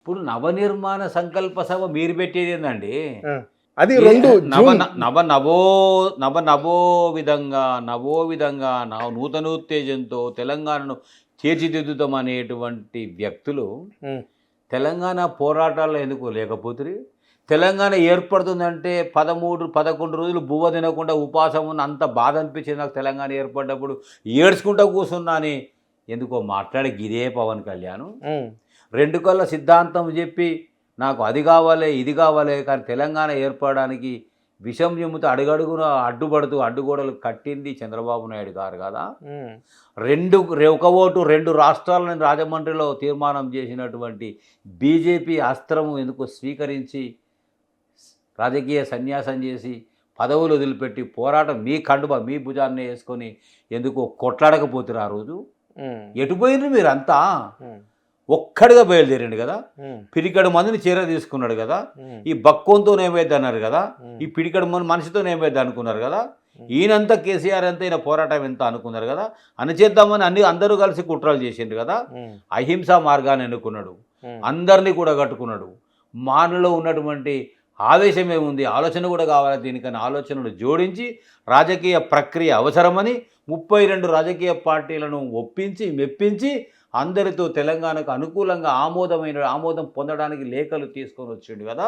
ఇప్పుడు నవనిర్మాణ సంకల్ప సభ మీరు పెట్టేది ఏందండి? ఆ! అది ఈ 2 నవ జూన్. న నవ నవో నవ నవో విధంగా, నవో విధంగా నూతనోత్తేజంతో తెలంగాణను తీర్చిదిద్దుతామనేటువంటి వ్యక్తులు హ్మ్. తెలంగాణ పోరాటాల్లో ఎందుకు లేకపోతిరి? తెలంగాణ ఏర్పడుతుందంటే 13, 11 రోజులు బువ్వ తినకుండా ఉపవాసం ఉన్న అంత బాధ అనిపించింది నాకు తెలంగాణ ఏర్పడ్డప్పుడు. ఏడ్చుకుంటా కూసున్నా అని ఎందుకో మాట్లాడే గిదే పవన్ కళ్యాణ్. హ్మ్. 2 కళ్ళ సిద్ధాంతం చెప్పి నాకు అది కావాలి, ఇది కావాలి కానీ తెలంగాణ ఏర్పడడానికి విషం చెమ్ముతూ అడుగడుగున అడ్డుపడుతూ అడ్డుగోడలు కట్టింది చంద్రబాబు నాయుడు గారు కదా! హ్మ్. ఒక ఓటు 2 రాష్ట్రాలను రాజమండ్రిలో తీర్మానం చేసినటువంటి బీజేపీ అస్త్రము ఎందుకో స్వీకరించి రాజకీయ సన్యాసం చేసి పదవులు వదిలిపెట్టి పోరాటం మీ కండువ మీ భుజాన్నే వేసుకొని ఎందుకో కొట్లాడకపోతురు ఆ రోజు. హ్మ్. ఎటు పోయిర్రు మీరంతా? హ్మ్. ఒక్కడిగా బయలుదేరిండు కదా! హ్మ్. పిడికెడు మందిని చీర తీసుకున్నాడు కదా! హ్మ్. ఈ బక్కోన్‌తోనేమైద్ది అన్నారు కదా! హ్మ్. ఈ పిడికెడు మనిషితోనేమైద్ది అనుకున్నారు కదా! హ్మ్. ఈయనంతా కేసీఆర్ అంతా ఈయన పోరాటం ఎంత అనుకున్నారు కదా! అణిచేద్దామని అందరూ కలిసి కుట్రలు చేసిండ్రు కదా! హ్మ్. అహింసా మార్గాన్ని ఎన్నుకున్నాడు. హ్మ్. అందరిని కూడా కట్టుకున్నాడు. మానలో ఉన్నటువంటి ఆవేశం ఏముంది? ఆలోచన కూడా కావాలి దీనికని ఆలోచనలు జోడించి రాజకీయ ప్రక్రియ అవసరమని 32 రాజకీయ పార్టీలను ఒప్పించి, మెప్పించి అందరితో తెలంగాణకు అనుకూలంగా ఆమోదం పొందడానికి లేఖలు తీసుకొని వచ్చిండు కదా!